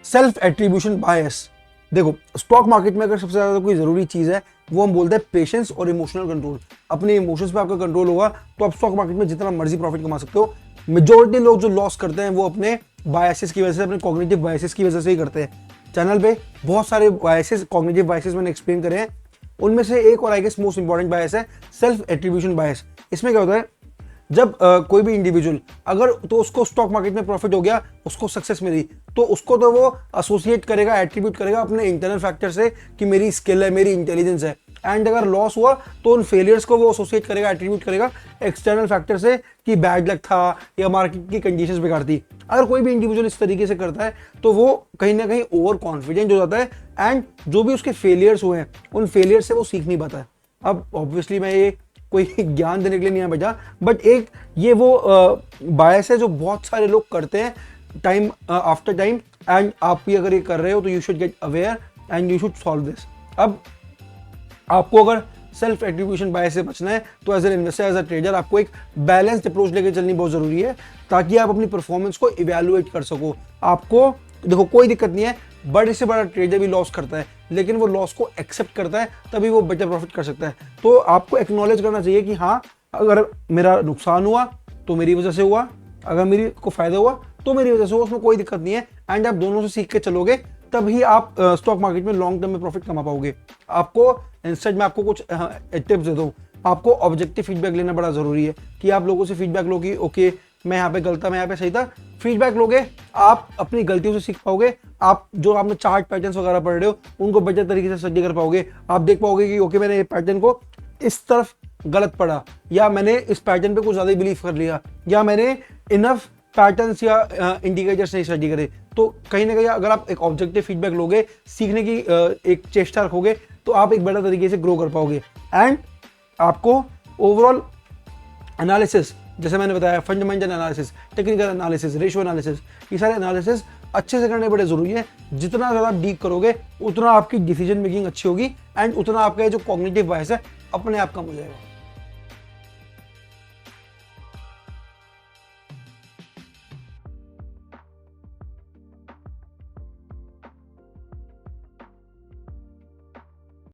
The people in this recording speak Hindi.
सेल्फ एट्रीब्यूशन बायस। देखो स्टॉक मार्केट में अगर सबसे ज्यादा कोई जरूरी चीज है वो हम बोलते हैं पेशेंस और इमोशनल कंट्रोल। अपने इमोशंस पे आपका कंट्रोल होगा तो आप स्टॉक मार्केट में जितना मर्जी प्रॉफिट कमा सकते हो। मेजोरिटी लोग जो लॉस करते हैं वो अपने बायसेस की वजह से, अपने कॉग्निटिव बायसेस की वजह से ही करते हैं। चैनल पे बहुत सारे बायसेस, कॉग्निटिव बायसेस मैंने एक्सप्लेन करे हैं। उनमें से एक और आई गेस मोस्ट इंपॉर्टेंट बायस है सेल्फ एट्रीब्यूशन बायस। इसमें क्या होता है, जब कोई भी इंडिविजुअल अगर तो उसको स्टॉक मार्केट में प्रॉफिट हो गया, उसको सक्सेस मिली, तो उसको तो वो एसोसिएट करेगा, एट्रीब्यूट करेगा अपने इंटरनल फैक्टर से कि मेरी स्किल है, मेरी इंटेलिजेंस है। एंड अगर लॉस हुआ तो उन फेलियर्स को वो एसोसिएट करेगा, एट्रीब्यूट करेगा एक्सटर्नल फैक्टर से कि बैड लक था या मार्केट की कंडीशंस बेकार थी। अगर कोई भी इंडिविजुअल इस तरीके से करता है तो वो कहीं ना कहीं ओवर कॉन्फिडेंट हो जाता है एंड जो भी उसके फेलियर्स हुए हैं उन फेलियर्स से वो सीख नहीं पाता है। अब ऑब्वियसली मैं ये कोई ज्ञान देने के लिए नहीं आ बैठा, बट एक ये वो बायस है जो बहुत सारे लोग करते हैं टाइम आफ्टर टाइम। एंड आप भी अगर ये कर रहे हो तो you should get aware and you should solve this. अब आपको अगर सेल्फ एट्रीब्यूशन बायस से बचना है तो as an investor, as a trader, आपको एक बैलेंस्ड अप्रोच लेकर चलनी बहुत जरूरी है ताकि आप अपनी परफॉर्मेंस को इवेलुएट कर सको। आपको देखो कोई दिक्कत नहीं है, बड़े से बड़ा ट्रेडर भी लॉस करता है लेकिन वो लॉस को एक्सेप्ट करता है तभी वो बेटर प्रॉफिट कर सकता है। तो आपको एक्नॉलेज करना चाहिए कि हाँ, अगर मेरा नुकसान हुआ तो मेरी वजह से हुआ, अगर मेरी को फायदा हुआ तो मेरी वजह से हुआ, उसमें कोई दिक्कत नहीं है। एंड आप दोनों से सीख के चलोगे तभी आप स्टॉक मार्केट में लॉन्ग टर्म में प्रॉफिट कमा पाओगे। आपको इंस्टेड में आपको कुछ टिप्स दे दूं, आपको ऑब्जेक्टिव फीडबैक लेना बड़ा जरूरी है कि आप लोगों से फीडबैक लो कि ओके मैं यहाँ पे गलत था, मैं यहाँ पे सही था। फीडबैक लोगे, आप अपनी गलतियों से सीख पाओगे, आप जो आपने चार्ट पैटर्न्स वगैरह पढ़ रहे हो उनको बेटर तरीके से स्टडी कर पाओगे। आप देख पाओगे कि ओके मैंने ये पैटर्न को इस तरफ गलत पढ़ा, या मैंने इस पैटर्न पे कुछ ज्यादा बिलीव कर लिया, या मैंने इनफ पैटर्न्स या इंडिकेटर्स नहीं स्टडी करे। तो कहीं ना कहीं अगर आप एक ऑब्जेक्टिव फीडबैक लोगे, सीखने की एक चेष्टा रखोगे तो आप एक बेटर तरीके से ग्रो कर पाओगे। एंड आपको ओवरऑल एनालिसिस, जैसे मैंने बताया, fundamental analysis, technical analysis, ratio analysis, ये सारे एनालिसिस अच्छे से करने बड़े जरूरी है। जितना ज़्यादा डीप करोगे उतना आपकी डिसीजन मेकिंग अच्छी होगी एंड उतना आपका जो कॉग्निटिव बायस है अपने आप कम हो जाएगा।